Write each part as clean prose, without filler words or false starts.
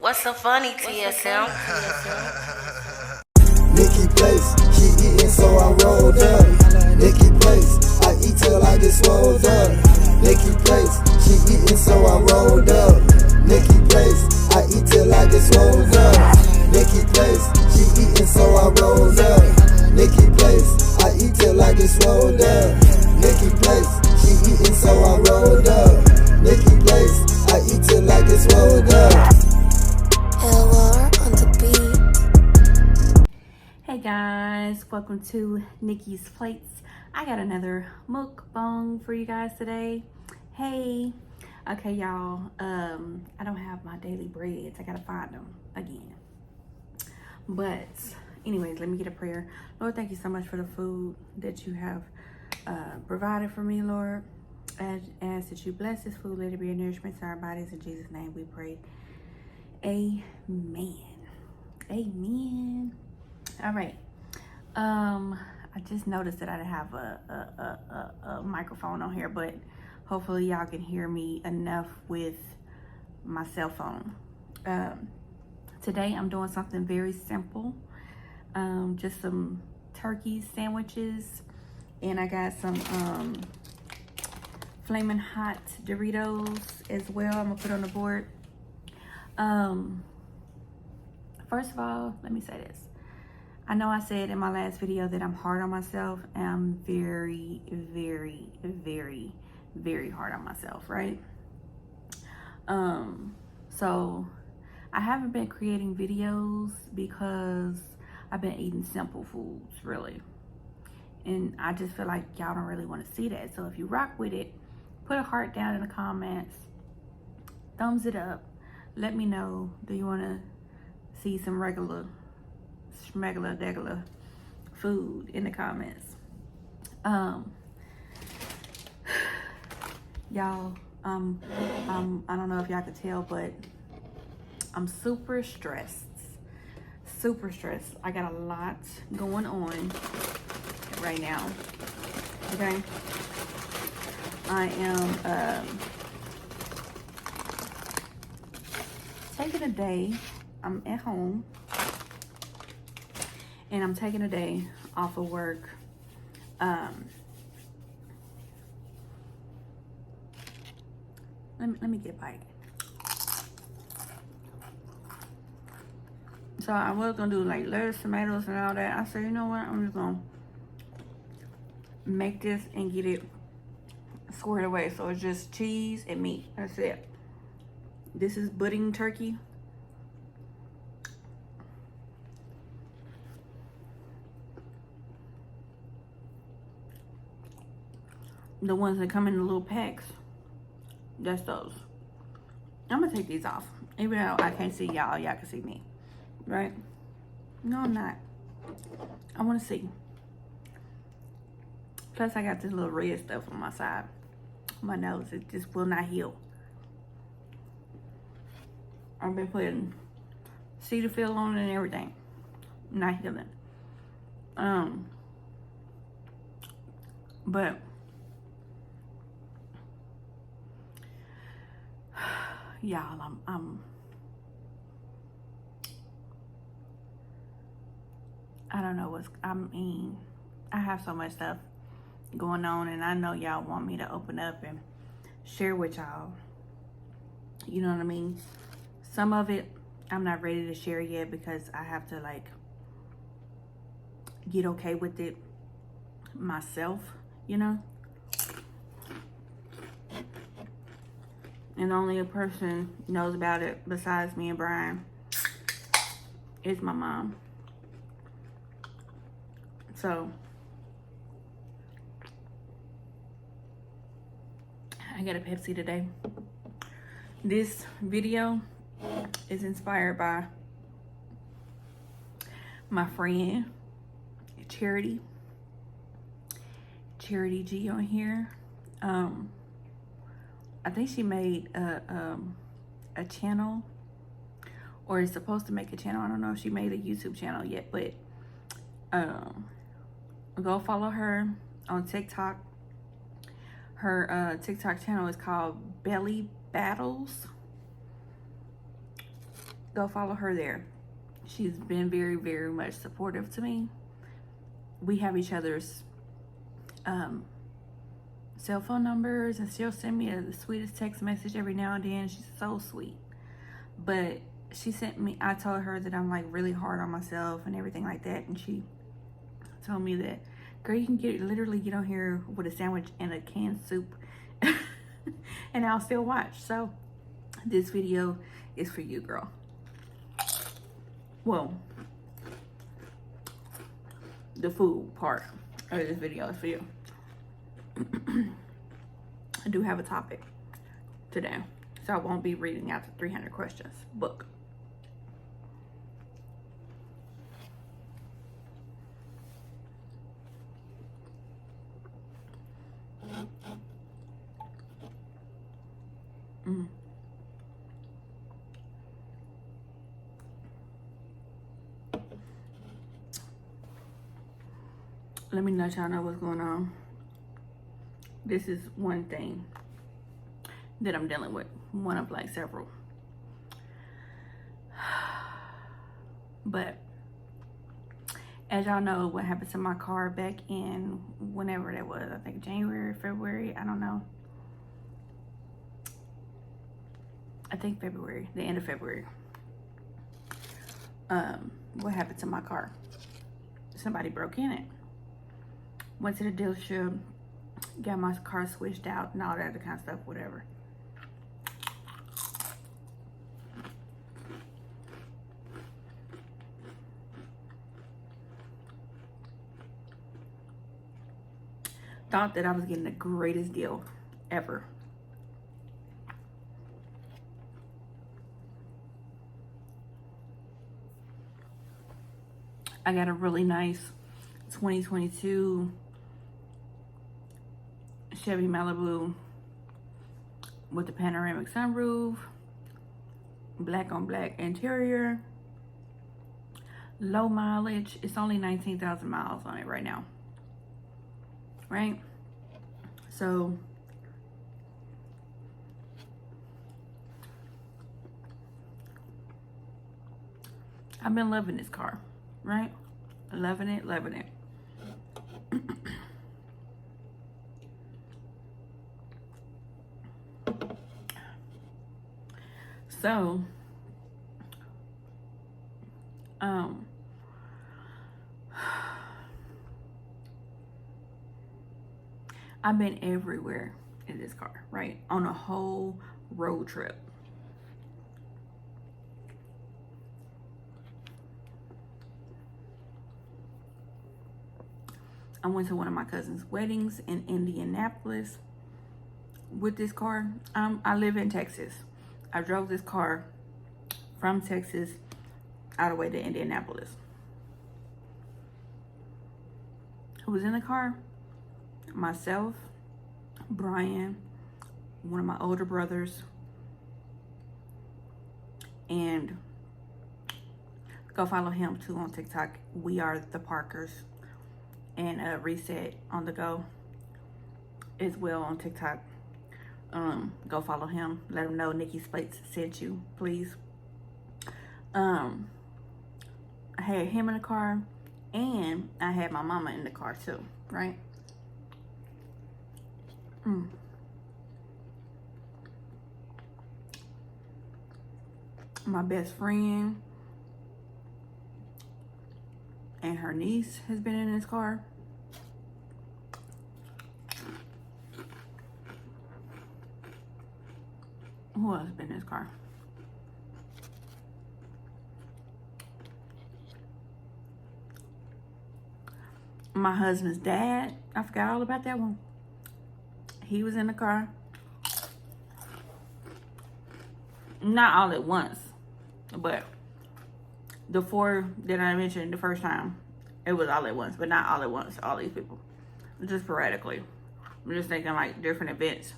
What's so funny, TSM? Nikki Place, she eating so I rolled up. Nikki Place, I eat till I get swole up. Nikki Place, she eating so I rolled up. Nikki Place, I eat till I get swole up. Nikki Place, she eating so I rolled up. Nikki Place, I eat till I get swole up. Nikki Place, she eating so I rolled up. Nikki Place, I eat till I get swole up. LR on the beat. Hey guys, welcome to Nikki's Plates. I got another mukbang for you guys today. Hey, okay y'all, I don't have my daily breads. I gotta find them again. But anyways, let me get a prayer. Lord, thank you so much for the food that you have provided for me, Lord. I ask that you bless this food, let it be a nourishment to our bodies. In Jesus' name we pray. Amen. Amen. All right. I just noticed that I didn't have a microphone on here, but hopefully y'all can hear me enough with my cell phone. Today I'm doing something very simple. Just some turkey sandwiches, and I got some flaming hot Doritos as well. I'm gonna put on the board. First of all, let me say this. I know I said in my last video that I'm hard on myself, and I'm very, very, very, very hard on myself, right? So I haven't been creating videos because I've been eating simple foods, really. And I just feel like y'all don't really want to see that. So if you rock with it, put a heart down in the comments, thumbs it up. Let me know, do you want to see some regular food in the comments. Y'all, I don't know if y'all could tell, but I'm super stressed. I got a lot going on right now. Okay, I am taking a day. I'm at home and I'm taking a day off of work. Let me get a bite. So I was gonna do like lettuce, tomatoes, and all that. I said, you know what? I'm just gonna make this and get it squared away. So it's just cheese and meat. That's it. This is budding turkey. The ones that come in the little packs, that's those. I'm gonna take these off. Even though I can't see y'all, y'all can see me, right? No, I'm not. I wanna see. Plus I got this little red stuff on my side. My nose, it just will not heal. I've been putting Cetaphil on it and everything. Not healing. But y'all, I don't know I have so much stuff going on, and I know y'all want me to open up and share with y'all. You know what I mean? Some of it I'm not ready to share yet because I have to like get okay with it myself, you know? And only a person knows about it besides me and Brian is my mom. So I got a Pepsi today. This video is inspired by my friend Charity G on here. I think she made a channel, or is supposed to make a channel. I don't know if she made a YouTube channel yet, but go follow her on TikTok. Her TikTok channel is called Belly Battles. go follow her there. She's been very, very much supportive to me. We have each other's cell phone numbers, and she'll send me the sweetest text message every now and then. She's so sweet. But she sent me, I told her that I'm like really hard on myself and everything like that, and she told me that, girl, you can literally get on here with a sandwich and a canned soup and I'll still watch. So this video is for you, girl. Well, the food part of this video is for you. I do have a topic today, so I won't be reading out the 300 questions book. Let me let y'all know what's going on. This is one thing that I'm dealing with, one of like several. But as y'all know, what happened to my car back in whenever that was, I think January, February, I don't know. I think February, the end of February. What happened to my car? Somebody broke in it. Went to the dealership, got my car switched out and all that other kind of stuff, whatever. Thought that I was getting the greatest deal ever. I got a really nice 2022 Chevy Malibu with the panoramic sunroof, black on black interior, low mileage. It's only 19,000 miles on it right now, right? So I've been loving this car, right? Loving it, loving it. So, I've been everywhere in this car, right? On a whole road trip. I went to one of my cousin's weddings in Indianapolis with this car. I live in Texas. I drove this car from Texas all the way to Indianapolis. Who was in the car? Myself, Brian, one of my older brothers, and go follow him too on TikTok. We Are the Parkers, and Reset on the Go as well on TikTok. Go follow him. Let him know Nikki Splates sent you, please. I had him in the car, and I had my mama in the car too, right? My best friend and her niece has been in this car. Who else has been in this car? My husband's dad. I forgot all about that one. He was in the car. Not all at once, but the four that I mentioned the first time, it was all at once, but not all at once, all these people. Just sporadically. I'm just thinking like different events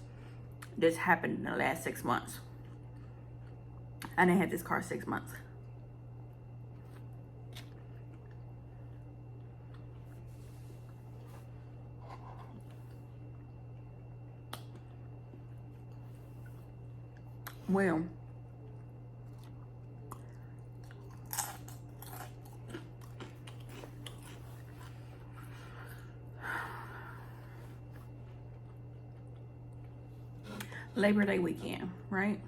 that's happened in the last 6 months. I didn't have this car 6 months. Well, Labor Day weekend, right?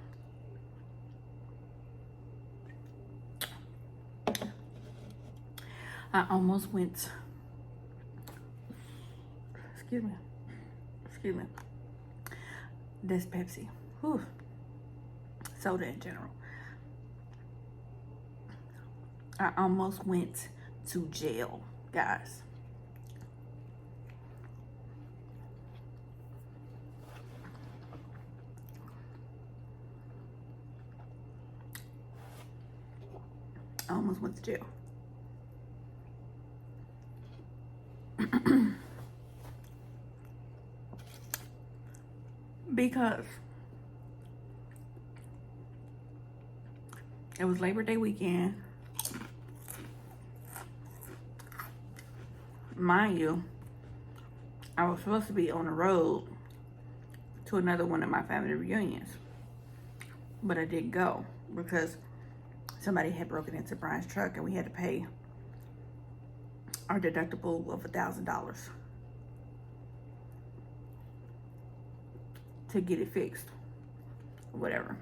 I almost went, excuse me, this Pepsi, whew, soda in general. I almost went to jail, guys. I almost went to jail. Because it was Labor Day weekend. Mind you, I was supposed to be on the road to another one of my family reunions, but I didn't go because somebody had broken into Brian's truck and we had to pay our deductible of $1,000 to get it fixed, whatever.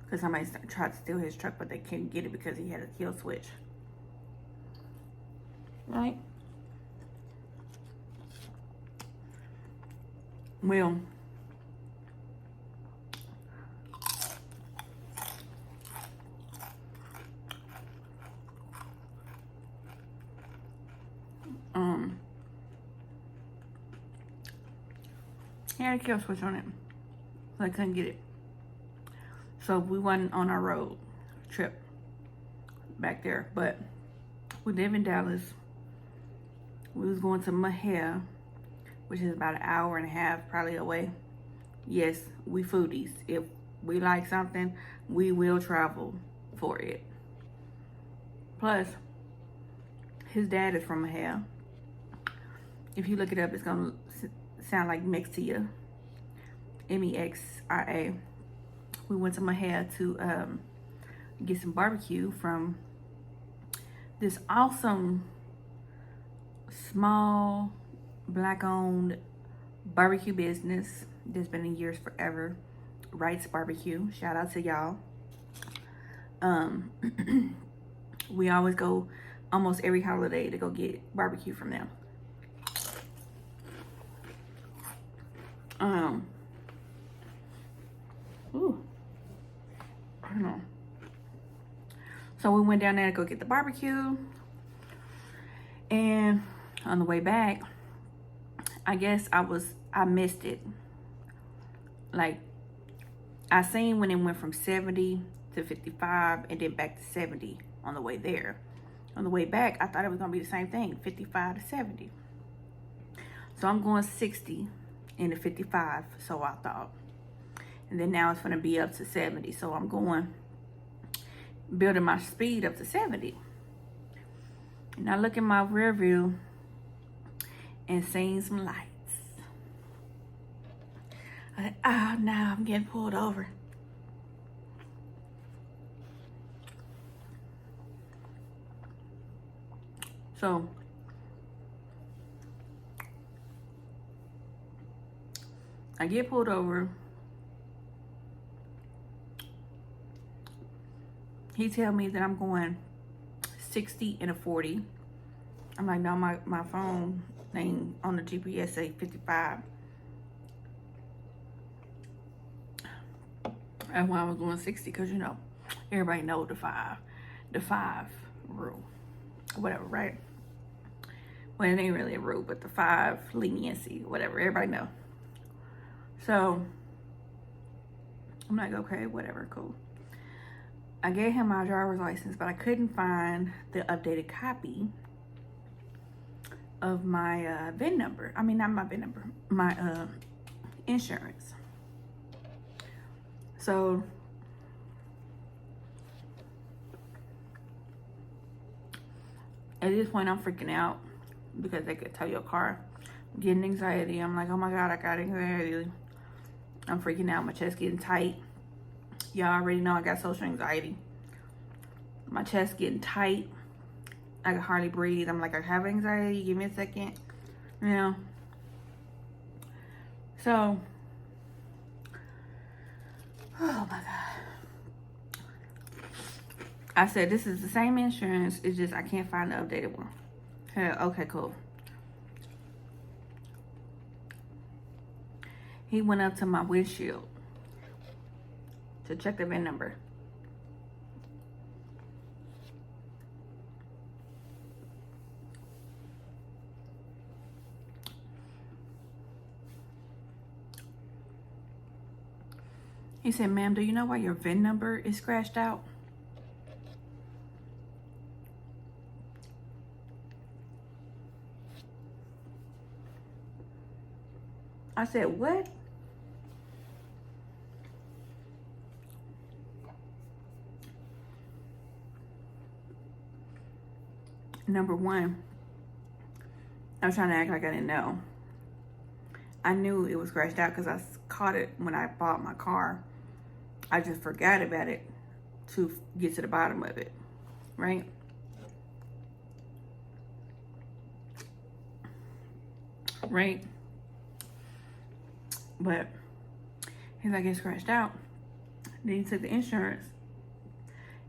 Because somebody tried to steal his truck, but they couldn't get it because he had a kill switch. Right? Well, he had a kill switch on it, so I couldn't get it. So we went on our road trip back there, but we live in Dallas. We was going to Mahia, which is about an hour and a half probably away. Yes, we foodies. If we like something, we will travel for it. Plus, his dad is from Mahia. If you look it up, it's gonna sound like Mexia, Mexia. We went to Mahia to get some barbecue from this awesome small black-owned barbecue business that's been in years forever. Wright's Barbecue. Shout out to y'all. We always go almost every holiday to go get barbecue from them. Ooh. I don't know. So we went down there to go get the barbecue. And on the way back, I guess I missed it. Like, I seen when it went from 70 to 55 and then back to 70 on the way there. On the way back, I thought it was gonna be the same thing, 55 to 70. So I'm going 60 into 55, so I thought. And then now it's gonna be up to 70. So I'm building my speed up to 70. And I look in my rear view and seeing some lights. I said, oh no, I'm getting pulled over. So I get pulled over. He tell me that I'm going 60 and a 40. I'm like, no, my phone thing on the GPS say 55. That's why I was going 60, because you know, everybody know the five rule, whatever, right? Well, it ain't really a rule, but the 5 leniency, whatever, everybody know. So I'm like, okay, whatever, cool. I gave him my driver's license, but I couldn't find the updated copy of my VIN number. I mean, not my VIN number, my insurance. So at this point, I'm freaking out because they could tow your car. I'm getting anxiety. I'm like, oh my God, I got anxiety. I'm freaking out. My chest getting tight. Y'all already know I got social anxiety. My chest getting tight. I can hardly breathe. I'm like, I have anxiety. Give me a second. You know. So, oh my God. I said, this is the same insurance. It's just I can't find the updated one. Okay, cool. He went up to my windshield to check the VIN number. He said, ma'am, do you know why your VIN number is scratched out? I said, what? Number one, I was trying to act like I didn't know. I knew it was scratched out because I caught it when I bought my car. I just forgot about it to get to the bottom of it, right? Right? But he's like, it's scratched out. Then he took the insurance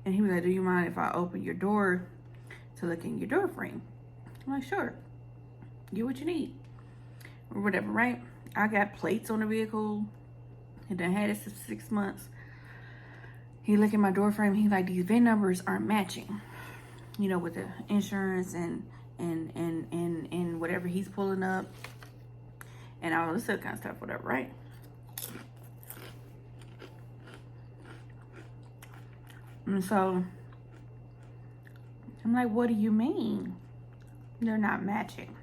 and he was like, do you mind if I open your door to look in your door frame? I'm like, sure. Get what you need. Or whatever, right? I got plates on the vehicle. He done had it for 6 months. He looked at my door frame. He's like, these VIN numbers aren't matching. You know, with the insurance and whatever he's pulling up. And all this other kind of stuff, whatever, right? And so, I'm like, what do you mean? They're not matching.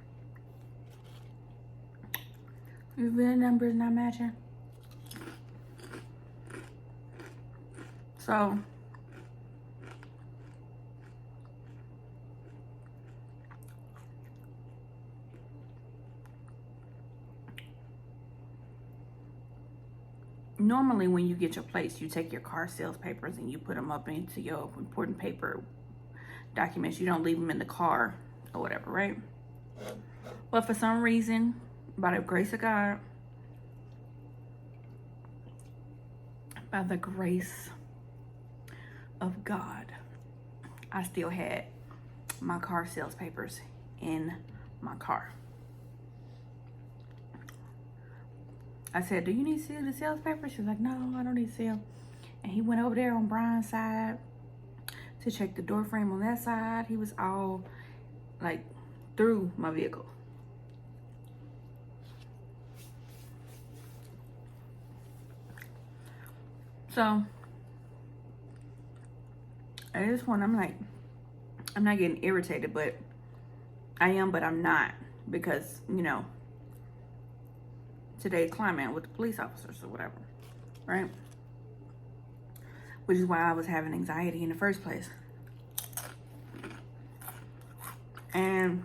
Your VIN number's not matching. So, normally when you get your plates, you take your car sales papers and you put them up into your important paper documents. You don't leave them in the car or whatever, right? But for some reason, by the grace of God, by the grace of God, I still had my car sales papers in my car. I said, do you need to see the sales papers? She was like, no, I don't need to see them. And he went over there on Brian's side to check the door frame on that side. He was all like through my vehicle. So at this point, I'm like, I'm not getting irritated, but I am, but I'm not, because, you know, today's climate with the police officers or whatever, right? Which is why I was having anxiety in the first place. And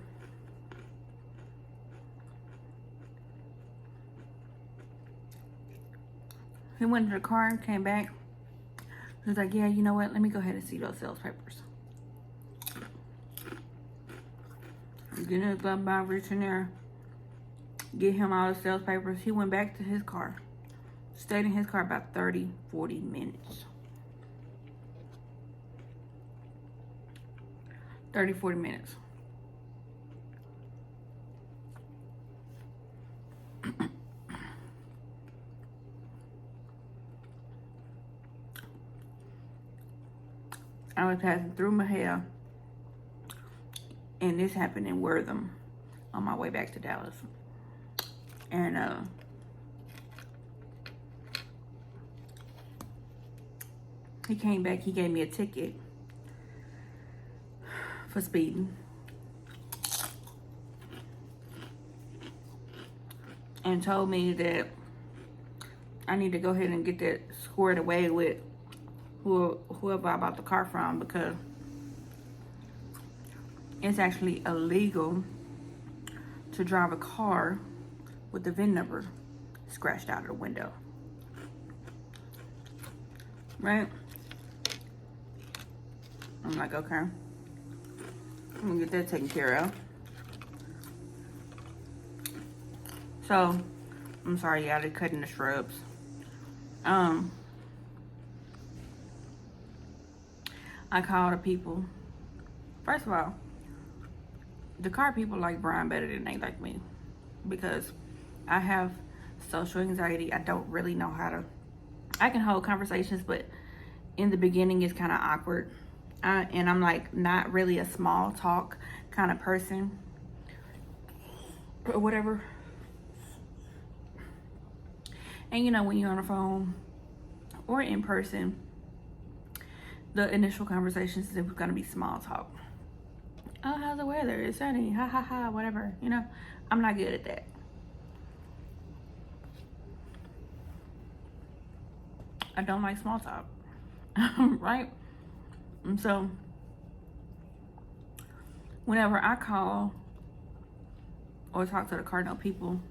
he went to the car and came back. He was like, yeah, you know what? Let me go ahead and see those sales papers. Getting his glove box, reaching there, get him all the sales papers. He went back to his car. Stayed in his car about 30, 40 minutes. 30, 40 minutes. I was passing through Mahale, and this happened in Wortham on my way back to Dallas. And he came back, he gave me a ticket for speeding. And told me that I need to go ahead and get that squared away with whoever I bought the car from, because it's actually illegal to drive a car with the VIN number scratched out of the window. Right? I'm like, okay. I'm gonna get that taken care of. So, I'm sorry, y'all, they're cutting the shrubs. I called the people. First of all, the car people like Brian better than they like me, because I have social anxiety. I don't really know how to, I can hold conversations, but in the beginning it's kind of awkward. And I'm like not really a small talk kind of person or whatever. And you know, when you're on the phone or in person, the initial conversations is going to be small talk. Oh, how's the weather? It's sunny. Ha ha ha, whatever. You know, I'm not good at that. I don't like small talk. Right? And so, whenever I call or talk to the Cardinal people,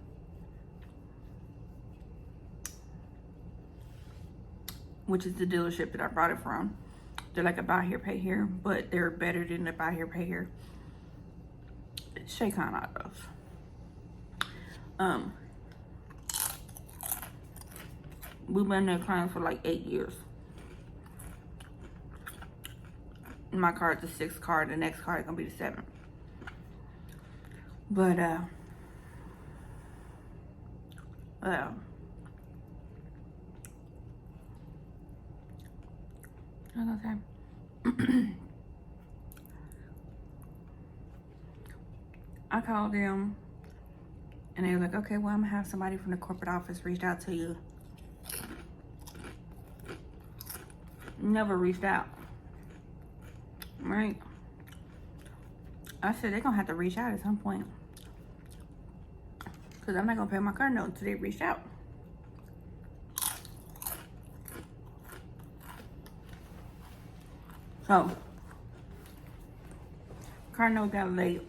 which is the dealership that I brought it from, they're like a buy here, pay here, but they're better than the buy here, pay here. Shake on autos. We've been their clients for like 8 years. My car is the 6th car, the next car is gonna be the 7th. But I called them and they were like, okay, well, I'm gonna have somebody from the corporate office reach out to you. Never reached out. Right? I said they're gonna have to reach out at some point, because I'm not gonna pay my car note until they reach out. So, car note got late.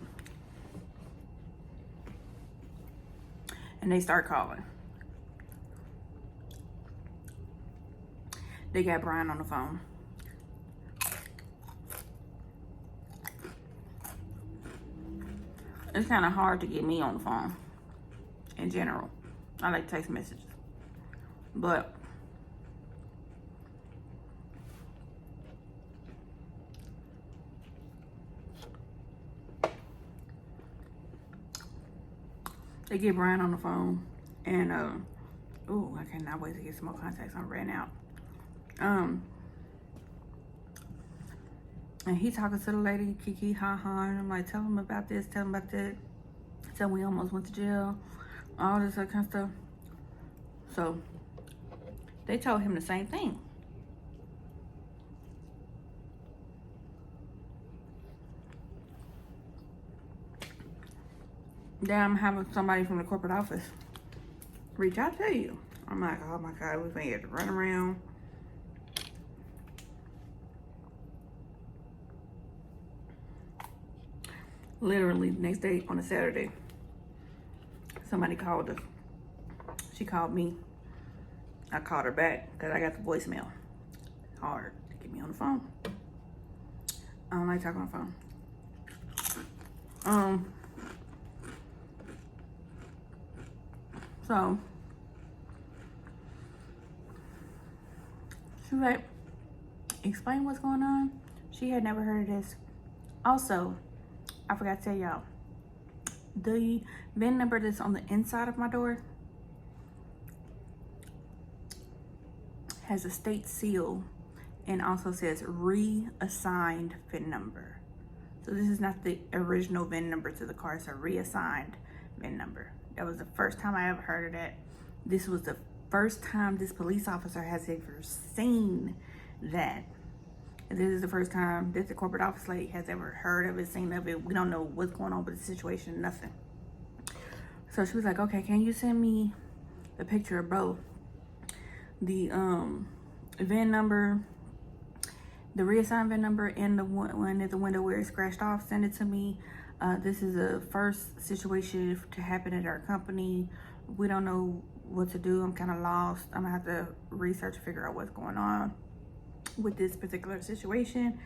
And they start calling. They got Brian on the phone. It's kind of hard to get me on the phone in general. I like text messages. But they get Brian on the phone, and oh, I cannot wait to get some more contacts. I'm ran out. And he talking to the lady, Kiki, ha, and I'm like, tell him about this, tell him about that. Tell him we almost went to jail, all this other kind of stuff. So they told him the same thing. Then I'm having somebody from the corporate office reach out to you. I'm like, oh my God, we're gonna have to run around. Literally the next day on a Saturday, somebody called us. She called me. I called her back because I got the voicemail. Hard to get me on the phone. I don't like talking on the phone. So she was like, explain what's going on. She had never heard of this. Also, I forgot to tell y'all, the VIN number that's on the inside of my door has a state seal and also says reassigned VIN number. So this is not the original VIN number to the car, it's a reassigned VIN number. That was the first time I ever heard of that. This was the first time this police officer has ever seen that. And this is the first time that the corporate office lady has ever heard of it, seen of it. We don't know what's going on with the situation, nothing. So she was like, okay, can you send me a picture of both the VIN number, the reassigned VIN number, and the one at the window where it's scratched off? Send it to me. This is the first situation to happen at our company. We don't know what to do. I'm kind of lost. I'm gonna have to research and figure out what's going on with this particular situation.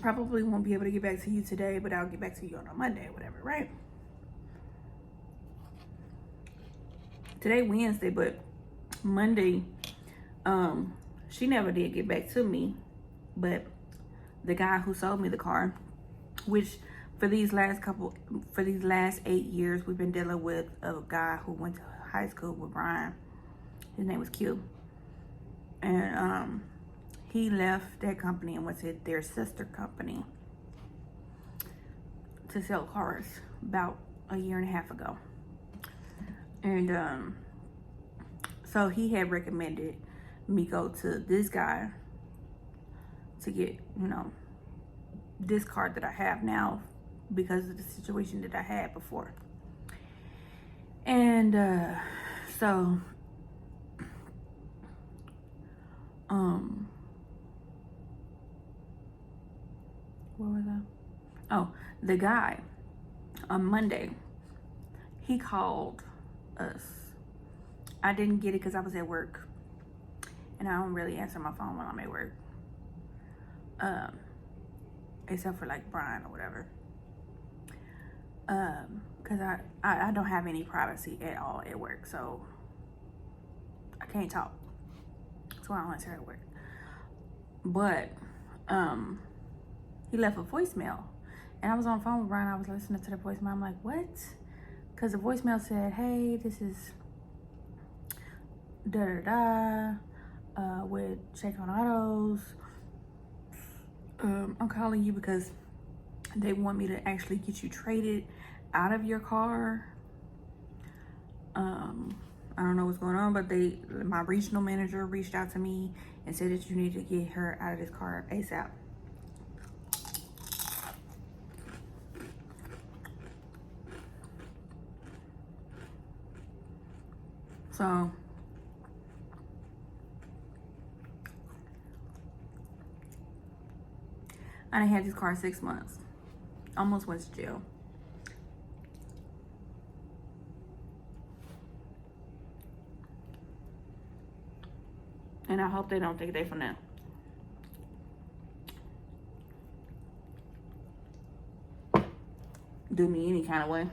probably won't be able to get back to you today, but I'll get back to you on a Monday or whatever, right? Today Wednesday, but Monday, she never did get back to me. But the guy who sold me the car, which for these last 8 years, we've been dealing with a guy who went to high school with Brian. His name was Q. And he left that company and went to their sister company to sell cars about a year and a half ago. And so he had recommended me go to this guy to get, you know, this car that I have now because of the situation that I had before. And so where was I? Oh, the guy on Monday, he called us. I didn't get it because I was at work, and I don't really answer my phone when I'm at work, except for like Brian or whatever, because I don't have any privacy at all at work, so I can't talk, so I don't answer at work. But he left a voicemail, and I was on the phone with Brian. I was listening to the voicemail. I'm like, what? Because the voicemail said, hey, this is with Check on Autos. I'm calling you because they want me to actually get you traded out of your car. I don't know what's going on, but my regional manager reached out to me and said that you need to get her out of this car ASAP. So I done had this car 6 months. Almost went to jail. And I hope they don't take a day from now. Do me any kind of way.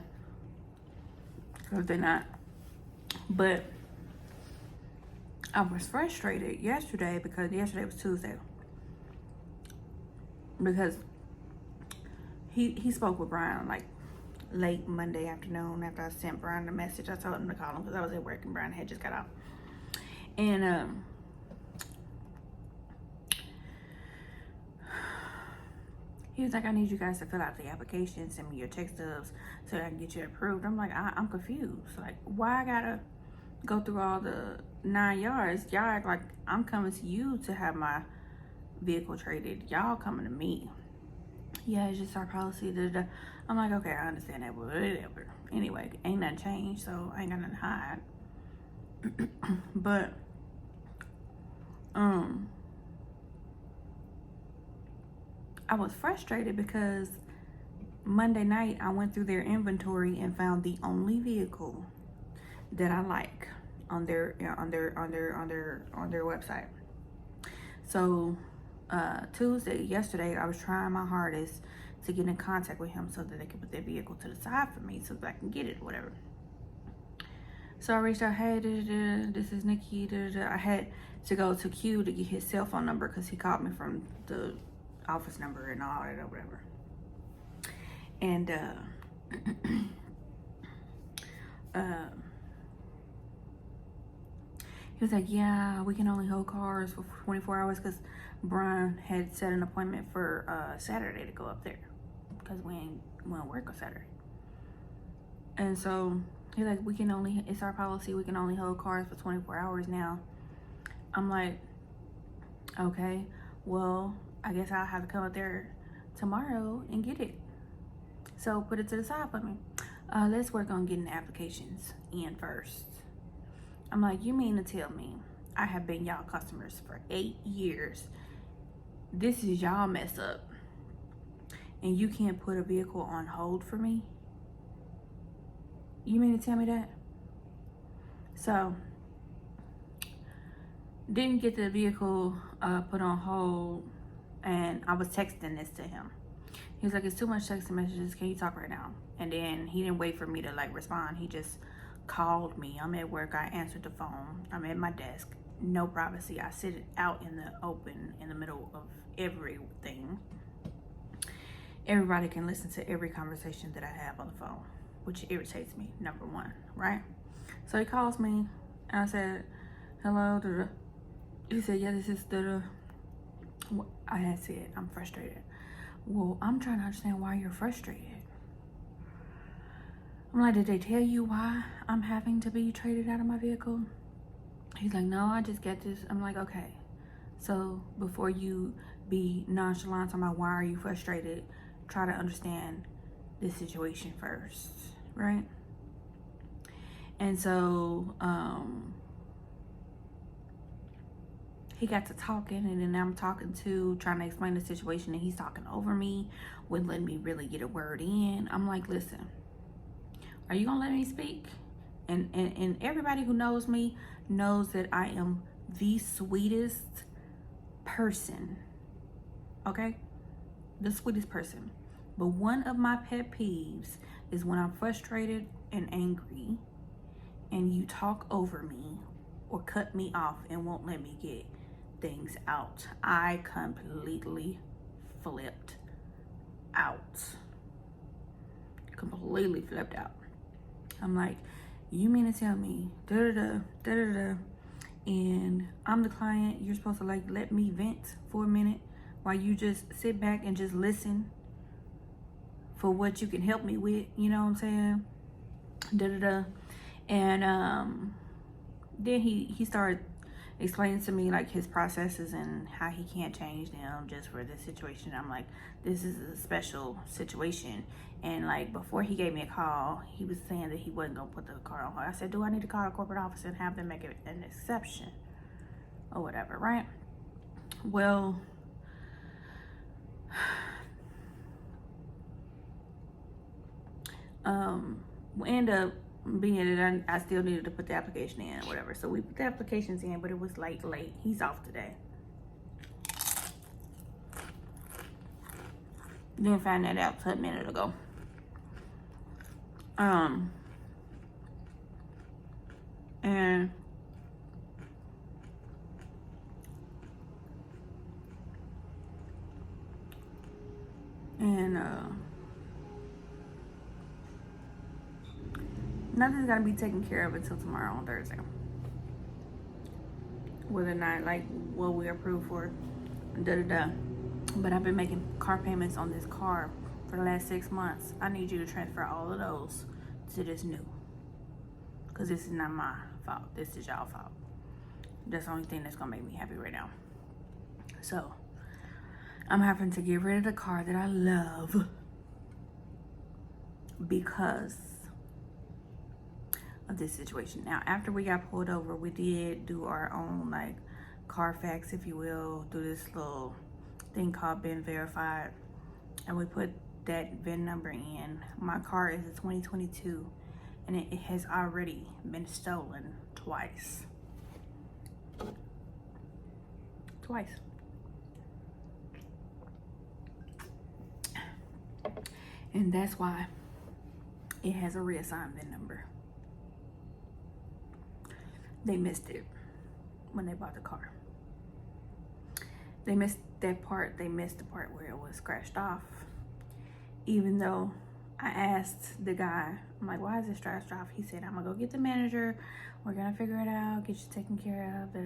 Because they're not. But I was frustrated yesterday because yesterday was Tuesday. Because he spoke with Brian like late Monday afternoon after I sent Brian a message. I told him to call him because I was at work and Brian had just got out. And he was like, I need you guys to fill out the application, send me your text stubs so that I can get you approved. I'm like, I'm confused. Like, why I gotta go through all the 9 yards? Y'all act like I'm coming to you to have my vehicle traded. Y'all coming to me. Yeah, it's just our policy. I'm like, okay, I understand that, but whatever. Anyway, ain't nothing changed, so I ain't got nothing to hide. But I was frustrated because Monday night I went through their inventory and found the only vehicle that I like on their website. So yesterday I was trying my hardest to get in contact with him so that they could put their vehicle to the side for me so that I can get it or whatever. So I reached out, hey, this is Nikki. I had to go to Q to get his cell phone number because he called me from the office number and all that or whatever. And he was like, yeah, we can only hold cars for 24 hours because Brian had set an appointment for Saturday to go up there because we ain't work on Saturday. And so he's like, it's our policy, we can only hold cars for 24 hours now. I'm like, okay, well, I guess I'll have to come up there tomorrow and get it. So put it to the side for me. Let's work on getting the applications in first. I'm like, you mean to tell me I have been y'all customers for 8 years? This is y'all mess up. And you can't put a vehicle on hold for me? You mean to tell me that? So, didn't get the vehicle put on hold And I was texting this to him. He was like, it's too much texting messages. Can you talk right now? And then he didn't wait for me to like respond. He just called me. I'm at work. I answered the phone. I'm at my desk. No privacy. I sit out in the open in the middle of everything. Everybody can listen to every conversation that I have on the phone, which irritates me, number one, right? So he calls me and I said, hello. He said, yeah, this is I had said, I'm frustrated. Well, I'm trying to understand why you're frustrated. I'm like, did they tell you why I'm having to be traded out of my vehicle? He's like, no, I just get this. I'm like, okay. So before you be nonchalant about why are you frustrated, try to understand this situation first, right? And so he got to talking, and then I'm trying to explain the situation, and he's talking over me, wouldn't let me really get a word in. I'm like, listen, are you gonna let me speak? And everybody who knows me knows that I am the sweetest person, okay? The sweetest person. But one of my pet peeves is when I'm frustrated and angry and you talk over me or cut me off and won't let me get things out. I completely flipped out. Completely flipped out. I'm like, you mean to tell me and I'm the client, you're supposed to like let me vent for a minute while you just sit back and just listen for what you can help me with, you know what I'm saying? And then he started explaining to me like his processes and how he can't change them just for this situation. I'm like, this is a special situation. And like before he gave me a call, he was saying that he wasn't gonna put the car on hold. I said, do I need to call the corporate office and have them make it an exception or whatever, right? Well, we end up being that I still needed to put the application in or whatever. So we put the applications in, but it was late. He's off today. Didn't find that out till a minute ago. Nothing's gonna be taken care of until tomorrow on Thursday. Whether or not like what we approved for, But I've been making car payments on this car for the last 6 months. I need you to transfer all of those to this new. Because this is not my fault. This is y'all fault. That's the only thing that's gonna make me happy right now. So I'm having to get rid of the car that I love because of this situation. Now, after we got pulled over, we did do our own like Carfax, if you will, do this little thing called VIN verified, and we put that VIN number in. My car is a 2022 and it has already been stolen twice. And that's why it has a reassigned VIN number. They missed it when they bought the car. They missed that part. They missed the part where it was scratched off. Even though I asked the guy, I'm like, why is it scratched off? He said, I'm gonna go get the manager. We're gonna figure it out, get you taken care of,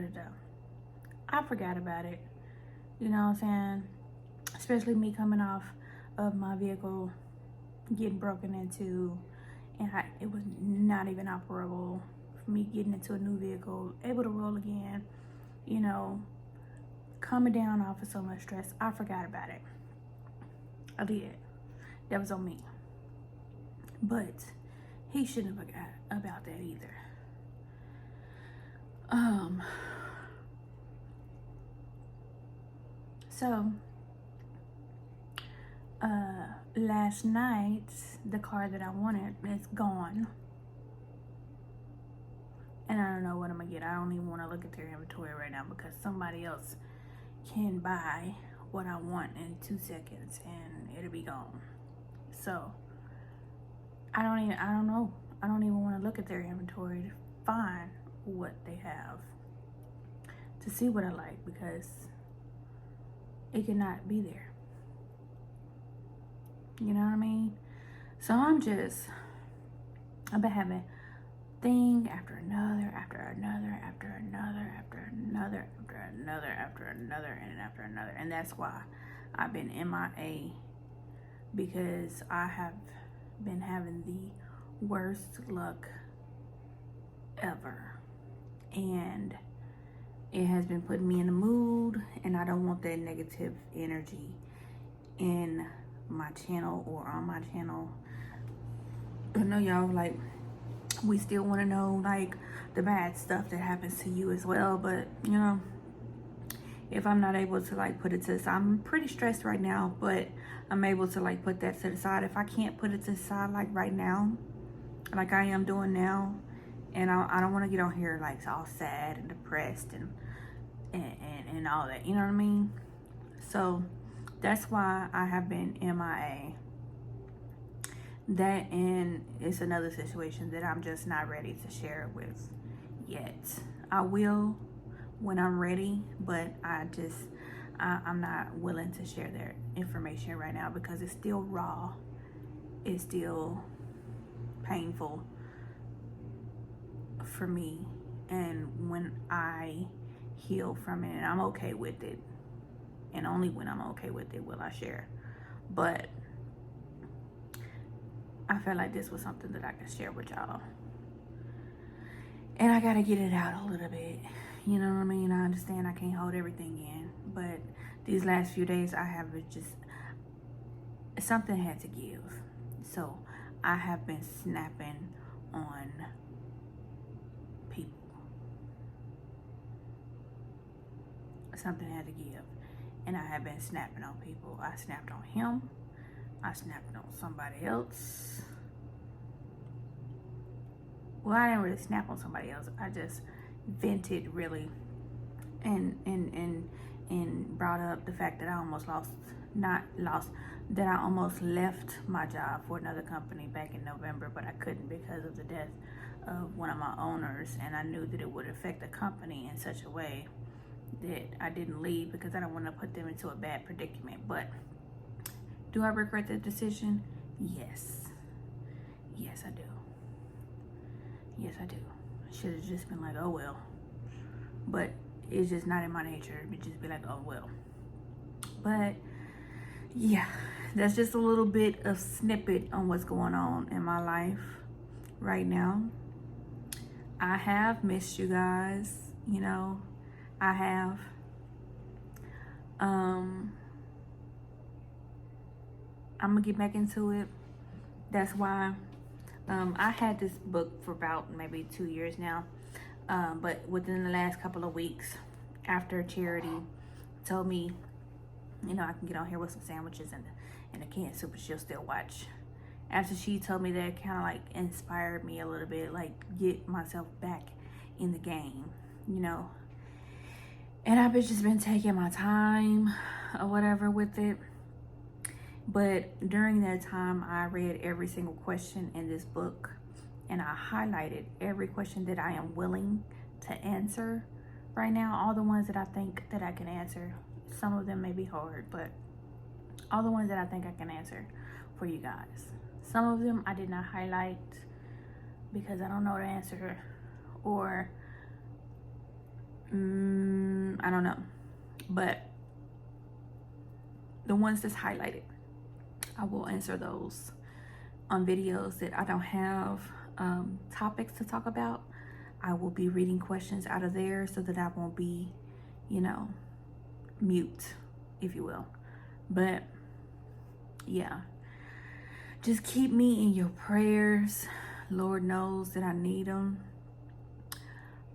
I forgot about it. You know what I'm saying? Especially me coming off of my vehicle getting broken into, and it was not even operable. For me getting into a new vehicle, able to roll again, you know, coming down off of so much stress. I forgot about it. I did. That was on me. But he shouldn't have forgot about that either. So last night, the car that I wanted is gone. And I don't know what I'm gonna get. I don't even want to look at their inventory right now because somebody else can buy what I want in 2 seconds and it'll be gone. So I don't even want to look at their inventory to find what they have, to see what I like, because it cannot be there. You know what I mean? So I've been having thing after another, after another, after another, after another, after another, after another, and after another. And that's why I've been MIA, because I have been having the worst luck ever. And it has been putting me in a mood, and I don't want that negative energy in my channel or on my channel. I know y'all like, we still want to know like the bad stuff that happens to you as well, but you know, if I'm not able to like put it to the side, I'm pretty stressed right now, but I'm able to like put that to the side. If I can't put it to the side like right now, like I am doing now, and I don't want to get on here like all sad and depressed and all that, you know what I mean? So that's why I have been MIA. That, and it's another situation that I'm just not ready to share with yet. I will when I'm ready, but I'm not willing to share their information right now because it's still raw. It's still painful for me. And when I heal from it and I'm okay with it, and only when I'm okay with it will I share. But I felt like this was something that I could share with y'all. And I gotta get it out a little bit. You know what I mean? I understand I can't hold everything in. But these last few days I have just, something had to give. So I have been snapping on people. Something had to give. And I have been snapping on people. I snapped on him. I snapped on somebody else. Well, I didn't really snap on somebody else. I just vented really and brought up the fact that I almost that I almost left my job for another company back in November, but I couldn't because of the death of one of my owners, and I knew that it would affect the company in such a way that I didn't leave because I don't want to put them into a bad predicament. But do I regret that decision? Yes. Yes, I do. Yes, I do. I should have just been like, oh well. But it's just not in my nature to just be like, oh well. But yeah, that's just a little bit of snippet on what's going on in my life right now. I have missed you guys, you know. I have. I'm gonna get back into it. That's why I had this book for about maybe 2 years now, but within the last couple of weeks, after Charity told me, you know, I can get on here with some sandwiches and a canned soup and she'll still watch. After she told me that, it kind of like inspired me a little bit, like get myself back in the game, you know. And I've just been taking my time or whatever with it. But during that time, I read every single question in this book, and I highlighted every question that I am willing to answer right now. All the ones that I think that I can answer. Some of them may be hard, but all the ones that I think I can answer for you guys. Some of them I did not highlight because I don't know the answer, or I don't know. But the ones that's highlighted, I will answer those on videos that I don't have topics to talk about. I will be reading questions out of there so that I won't be, you know, mute, if you will. But yeah, just keep me in your prayers. Lord knows that I need them.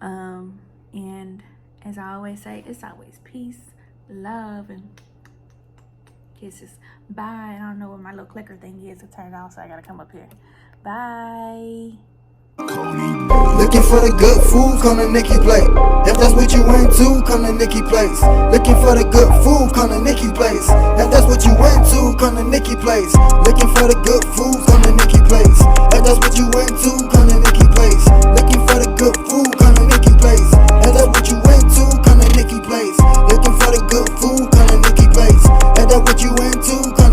And as I always say, it's always peace, love, and kisses. Bye. I don't know what my little clicker thing is to turn it off, so I gotta come up here. Bye. Looking for the good food, come to Nikki Place. If that's what you into, come to Nikki Place. Looking for the good food, come to Nikki Place. If that's what you into, come to Nikki Place. Looking for the good food, come to Nikki Place. If that's what you into, come to Nikki Place. Looking for the good food, come to Nikki Place. If that's what you into, come to Nikki Place. Looking for the good food, come to Nikki Place. If that's what you into, come